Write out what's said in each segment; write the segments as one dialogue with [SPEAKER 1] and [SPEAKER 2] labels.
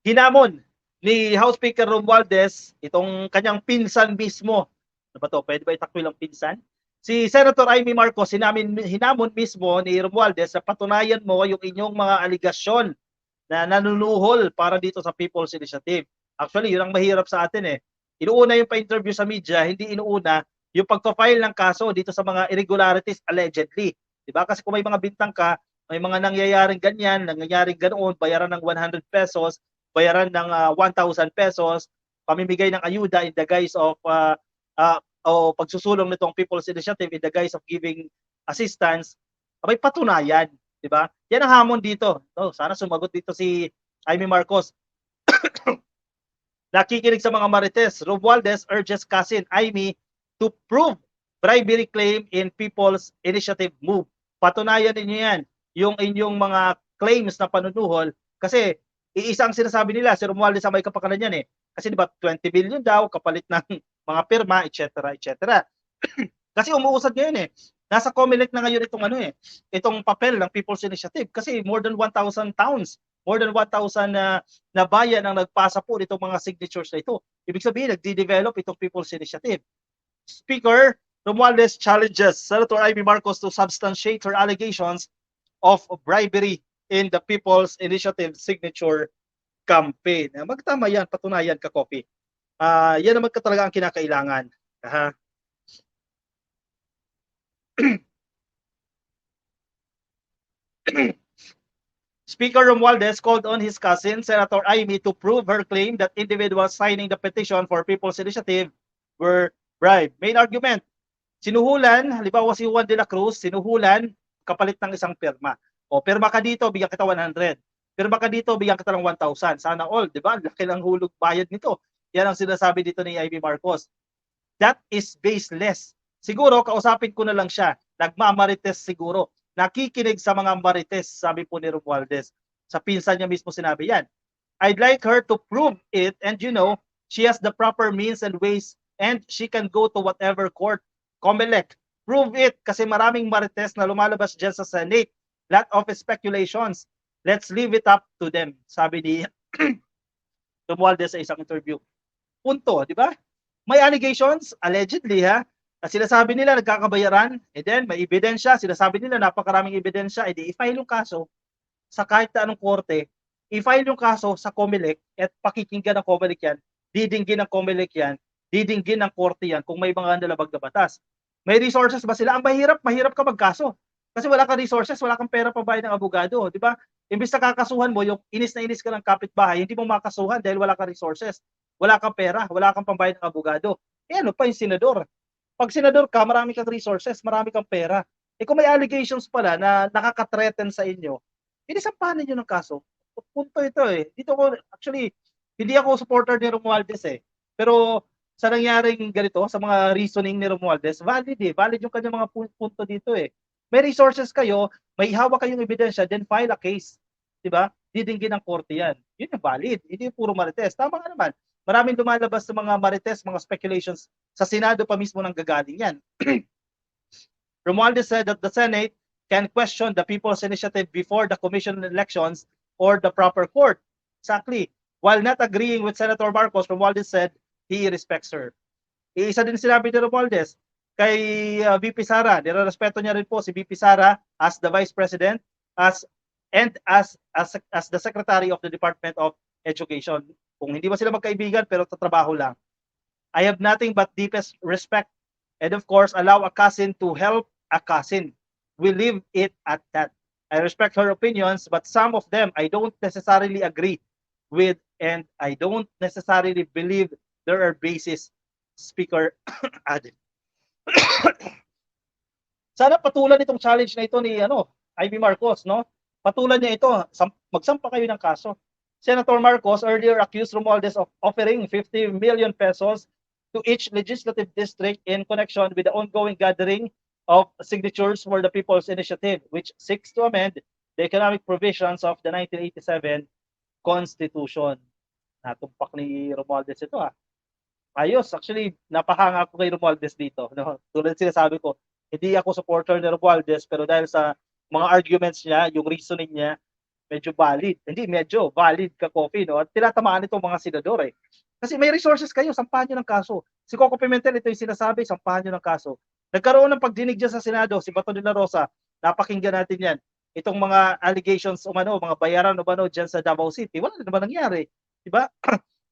[SPEAKER 1] Hinamon ni House Speaker Romualdez itong kanyang pinsan mismo. Ano ba 'to, puwede ba itakwil ang pinsan? Si Senator Amy Marcos hinamon mismo ni Romualdez na patunayan mo yung inyong mga aligasyon na nanunuhol para dito sa People's Initiative. Actually, yun ang mahirap sa atin eh. Inuuna yung pa-interview sa media, hindi inuuna yung pagpa-file ng kaso dito sa mga irregularities allegedly. Diba? Kasi kung may mga bintang ka, may mga nangyayaring ganyan, nangyayaring ganoon, bayaran ng 100 pesos, bayaran ng 1,000 pesos, pamimigay ng ayuda in the guise of o pagsusulong nitong People's Initiative in the guise of giving assistance, may patunayan, di ba? Yan ang hamon dito. No, sana sumagot dito si Amy Marcos. Nakikinig sa mga marites, Romualdez urges cousin Amy to prove bribery claim in People's Initiative move. Patunayan ninyo yan, yung inyong mga claims na panunuhol, kasi iisa ang sinasabi nila, si Romualdez ang may kapakanan yan eh. Kasi di ba 20 billion daw kapalit ng mga pirma, etc. etc. Kasi umuusad ngayon eh. Nasa COMELEC na ngayon itong itong papel ng People's Initiative kasi more than 1,000 towns, more than 1,000 na bayan ang nagpasa po nitong mga signatures na ito. Ibig sabihin, nagde-develop itong People's Initiative. Speaker Romualdez challenges Senator Amy Marcos to substantiate her allegations of bribery in the People's Initiative signature campaign. Magtama yan, patunayan ka, Kopi. Yan naman ka talaga ang kinakailangan. Speaker Romualdez called on his cousin, Senator Amy, to prove her claim that individuals signing the petition for People's Initiative were bribed. Main argument, sinuhulan, halimbawa si Juan de la Cruz, sinuhulan kapalit ng isang pirma. O pirma ka dito, bigyan kita 100. Pirma ka dito, bigyan kita ng 1,000. Sana all, di ba? Laki ng hulog bayad nito. Yan ang sinasabi dito ni Amy Marcos. That is baseless. Siguro, kausapin ko na lang siya. Nagmamarites siguro. Nakikinig sa mga marites, sabi po ni Romualdez. Sa pinsan niya mismo sinabi yan. I'd like her to prove it and she has the proper means and ways and she can go to whatever court. COMELEC, prove it kasi maraming marites na lumalabas dyan sa Senate. Lot of speculations. Let's leave it up to them, sabi ni Romualdez sa isang interview. Punto, di ba? May allegations, allegedly sinasabi nila nagkakabayaran, and then may ebidensya, sinasabi nila napakaraming ebidensya, edi i-file yung kaso sa kahit anong korte, i-file yung kaso sa COMELEC at pakikinggan ng COMELEC yan, didinggin ng COMELEC yan, didinggin ng korte yan kung may mga nalabag na batas. May resources ba sila? Ang mahirap ka magkaso. Kasi wala kang resources, wala kang pera pambayad ng abogado, di ba? Imbis na kakasuhan mo, yung inis na inis ka ng kapitbahay, hindi mo makasuhan dahil wala kang resources, wala kang pera, wala kang pambayad ng abogado. Ano pa yung senador? Pag senador ka, marami kang resources, marami kang pera. Kung may allegations pala na nakaka-threaten sa inyo, inisampahan niyo ng kaso. Punto ito eh. Dito ko, actually, hindi ako supporter ni Romualdez eh. Pero sa nangyaring ganito, sa mga reasoning ni Romualdez, valid eh. Valid yung kanyang mga punto dito eh. May resources kayo, may hawak kayong ebidensya, then file a case. Diba? Didinggin ng korte yan. Yun yung valid. Hindi yung puro marites. Tama nga naman. Maraming lumalabas sa mga marites, mga speculations sa Senado pa mismo nang gagaling yan. Romualdez said that the Senate can question the People's Initiative before the Commission on Elections or the proper court. Exactly. While not agreeing with Senator Marcos, Romualdez said he respects her. Isa din sinabi ni Romualdez kay VP Sara, nirerespeto niya rin po si VP Sara as the Vice President as the Secretary of the Department of Education. Kung hindi ba sila magkaibigan pero tatrabaho lang. I have nothing but deepest respect and of course allow a cousin to help a cousin. We leave it at that. I respect her opinions but some of them I don't necessarily agree with and I don't necessarily believe there are basis. Speaker added. Sana patulan itong challenge na ito ni Amy Marcos, no? Patulan niya ito, magsampa kayo ng kaso. Senator Marcos earlier accused Romualdez of offering 50 million pesos to each legislative district in connection with the ongoing gathering of signatures for the People's Initiative, which seeks to amend the economic provisions of the 1987 Constitution. Natumpak ni Romualdez ito Ayos, actually, napahanga ko kay Romualdez dito. No? Tulad sinasabi ko, hindi ako supporter ni Romualdez, pero dahil sa mga arguments niya, yung reasoning niya, medyo valid. Hindi medyo, valid ka Coffee, no? At tinatamaan itong mga senador eh. Kasi may resources kayo, sampahan nyo ng kaso. Si Coco Pimentel, ito yung sinasabi, sampahan nyo ng kaso. Nagkaroon ng pagdinig dyan sa Senado, si Bato de la Rosa, napakinggan natin yan. Itong mga allegations umano, mga bayaran umano dyan sa Davao City, wala na naman nangyari. Diba?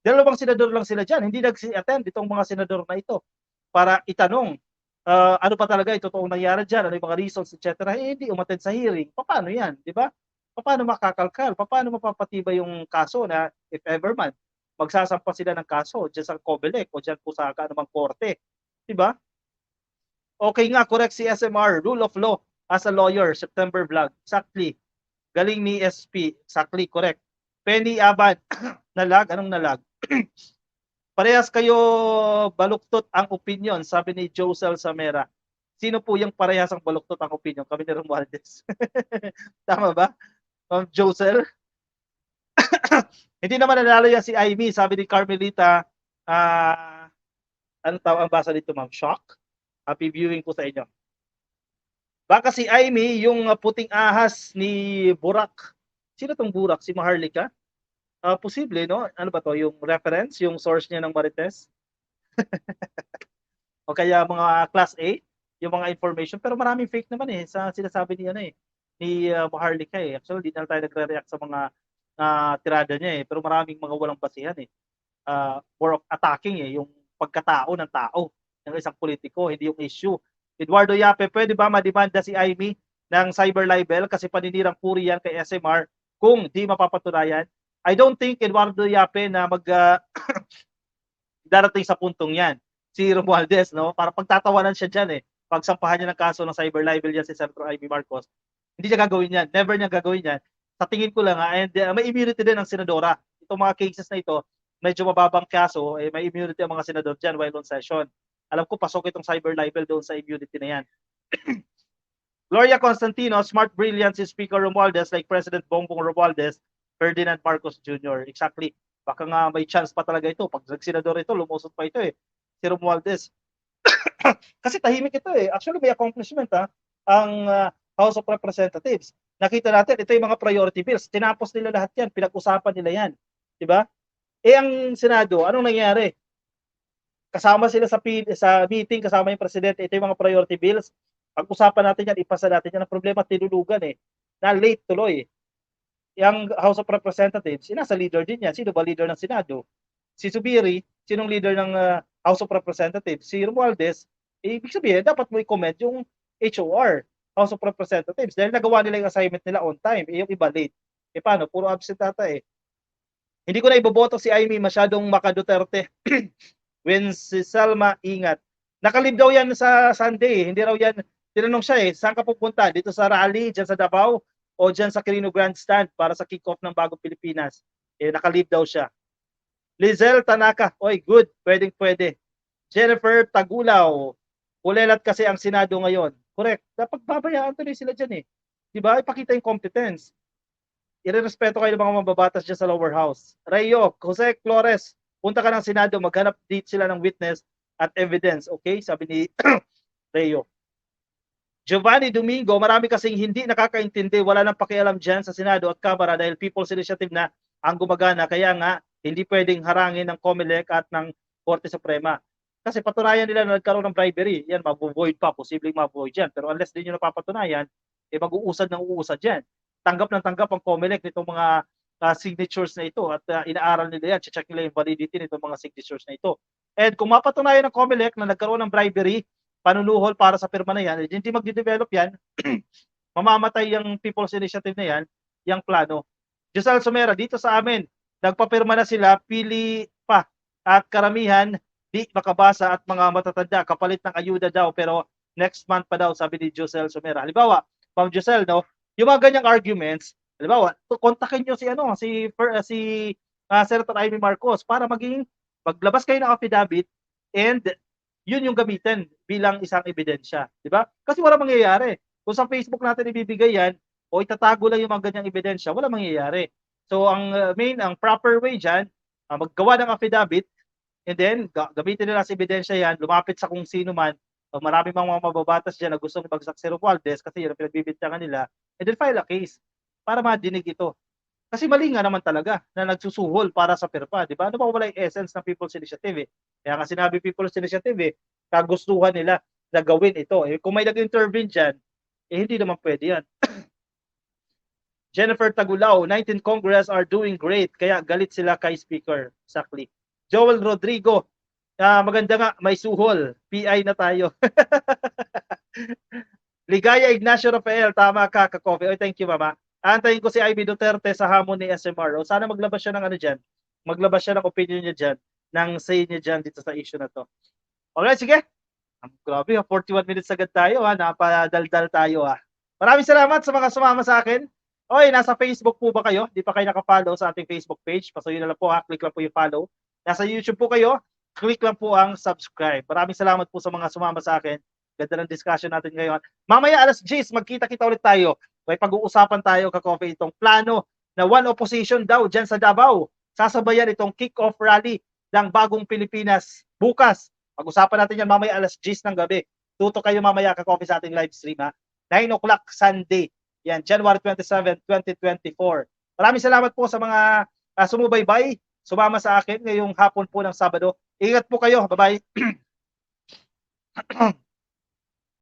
[SPEAKER 1] Dalawang senador lang sila dyan, hindi nag-attend itong mga senador na ito para itanong ano pa talaga yung totoong nangyari dyan, ano yung mga reasons, etc. Eh, hindi umattend sa hearing. Paano yan? Di ba? Paano makakalkal? Paano mapapatibay yung kaso na if ever man, magsasampa sila ng kaso dyan sa COMELEC o dyan po sa anumang korte. Di ba? Okay nga, correct si SMR. Rule of law as a lawyer, September vlog. Exactly. Galing ni SP. Exactly, correct. Penny Abad. Nalag? Anong nalag? Parehas kayo baluktot ang opinion, sabi ni Josel Samera. Sino po yung parehas ang baluktot ang opinion? Kami ni Romualdez. Tama ba? Josel? Hindi naman nanalo yan si Amy, sabi ni Carmelita. Ano tawag ang basa dito, ma'am? Shock? Happy viewing po sa inyo. Baka si Amy, yung puting ahas ni Burak. Sino tong Burak? Si Maharlika? Posible, no? Ano ba to? Yung reference, yung source niya ng Marites? O kaya mga class A, yung mga information. Pero maraming fake naman eh, sa sinasabi niya na eh, ni Maharlika eh. Actually, di na tayo nagre-react sa mga tirada niya eh. Pero maraming mga walang basihan eh. More of attacking eh, yung pagkatao ng tao ng isang politiko, hindi yung issue. Eduardo Yape, pwede ba mademanda si Amy ng cyber libel kasi paninirang puri yan kay SMR kung di mapapatunayan? I don't think Eduardo Yape na darating sa puntong yan si Romualdez, no? Para pagtatawanan siya dyan eh. Pagsampahan niya ng kaso ng cyber libel yan si Senator Amy Marcos, hindi niya gagawin yan. Never niya gagawin yan. Sa tingin ko lang, and may immunity din ang senadora. Itong mga cases na ito, medyo mababang kaso, eh, may immunity ang mga senador dyan while on session. Alam ko, pasok itong cyber libel doon sa immunity na yan. Gloria Constantino, smart, brilliant si Speaker Romualdez like President Bongbong Romualdez, Ferdinand Marcos Jr. Exactly. Baka nga may chance pa talaga ito. Pag nagsenador ito, lumusot pa ito eh. Si Romualdez. Kasi tahimik ito eh. Actually, may accomplishment ha. Ang House of Representatives. Nakita natin, ito yung mga priority bills. Tinapos nila lahat yan. Pinag-usapan nila yan. Diba? Eh ang Senado, anong nangyari? Kasama sila sa meeting, kasama yung presidente. Ito yung mga priority bills. Pag-usapan natin yan, ipasa natin yan. Ang problema, tinulugan eh. Na late tuloy. Yung House of Representatives, nasa leader din yan. Sino ba leader ng Senado? Si Subiri, sinong leader ng House of Representatives? Si Romualdez. Ibig sabihin, dapat mo i-comment yung HOR, House of Representatives. Dahil nagawa nila yung assignment nila on time. Yung iba late. Paano? Puro absent data eh. Hindi ko na iboboto si Amy, masyadong maka-Duterte. When si Salma, ingat. Nakalib daw yan sa Sunday. Hindi raw yan, tinanong siya eh, saan ka pupunta? Dito sa rally, dyan sa Davao, o dyan sa Quirino Grandstand para sa kick-off ng Bagong Pilipinas. Nakalib daw siya. Lizelle Tanaka, oy, good, pwede. Jennifer Tagulaw, ulelat kasi ang Senado ngayon. Correct. Dapat babayaan tuloy sila dyan eh. Diba? Ipakita yung competence. Irerespeto kayo ng mga mababatas dyan sa lower house. Rayo, Jose Flores, punta ka ng Senado, maghanap date sila ng witness at evidence. Okay? Sabi ni Rayo. Giovanni Domingo, marami kasing hindi nakakaintindi, wala nang pakialam dyan sa Senado at Kamara dahil People's Initiative na ang gumagana. Kaya nga, hindi pwedeng harangin ng COMELEC at ng Korte Suprema. Kasi patunayan nila na nagkaroon ng bribery. Yan, mag-void pa. Posibleng mag-void yan. Pero unless din nyo napapatunayan, mag-uusad ng uusad yan. Tanggap ng tanggap ang COMELEC nitong mga signatures na ito at inaaral nila yan. Check nila yung validity nitong mga signatures na ito. And kung mapatunayan ng COMELEC na nagkaroon ng bribery, panunuhol para sa pirma na yan, hindi magde-develop yan, mamamatay yung People's Initiative na yan, yung plano. Giselle Somera, dito sa amin, nagpapirma na sila, pili pa, at karamihan, di makabasa at mga matatanda, kapalit ng ayuda daw, pero next month pa daw, sabi ni Giselle Somera. Halimbawa, Ma'am Giselle, no, yung mga ganyang arguments, halimbawa, kontakin nyo si Senator Amy Marcos para maglabas kayo ng affidavit and yun yung gamitin bilang isang ebidensya, di ba? Kasi wala mangyayari. Kung sa Facebook natin ibibigay yan o itatago lang yung mga ganyang ebidensya, wala mangyayari. So ang proper way diyan, maggawa ng affidavit and then gamitin nila sa ebidensya yan, lumapit sa kung sino man, marami mga mababatas diyan na gustong ibagsak si Romualdez kasi yun ang pinagbibintangan nila, and then file a case para madinig ito. Kasi mali nga naman talaga na nagsusuhol para sa PIRPA, 'di ba? Ano ba wala yung essence ng People's Initiative, eh. Kaya nga sinabi People's Initiative, eh, kagustuhan nila na gawin ito. Eh, kung may nag-intervene diyan, eh, hindi naman puwede 'yan. Jennifer Tagulao, 19th Congress are doing great, kaya galit sila kay Speaker. Exactly. Joel Rodrigo, maganda nga, may suhol. PI na tayo. Ligaya Ignacio Rafael, tama ka, ka-coffee. Oy, thank you, mama. Antayin ko si Ivy Duterte sa hamon ni SMRO. Sana maglabas siya ng ano dyan. Maglabas siya ng opinion niya dyan, ng say niya dyan dito sa issue na to. Alright, sige. Grabe, 41 minutes agad tayo, ha. Napadaldal tayo, ha. Maraming salamat sa mga sumama sa akin. Oy, nasa Facebook po ba kayo? Di pa kayo naka-follow sa ating Facebook page? Pasuyo na lang po, ha. Click lang po yung follow. Nasa YouTube po kayo, click lang po ang subscribe. Maraming salamat po sa mga sumama sa akin. Ganda ng discussion natin ngayon. Mamaya alas 10, magkita-kita ulit tayo. May pag-uusapan tayo, ka-coffee, itong plano na one opposition daw dyan sa Davao. Sasabayan itong kick-off rally ng Bagong Pilipinas bukas. Pag-usapan natin yan mamaya alas 10 ng gabi. Tuto kayo mamaya, ka-coffee, sa ating live stream, ha. 9 o'clock Sunday. Yan, January 27, 2024. Maraming salamat po sa mga sumubaybay, sumama sa akin ngayong hapon po ng Sabado. Ingat po kayo. Bye-bye.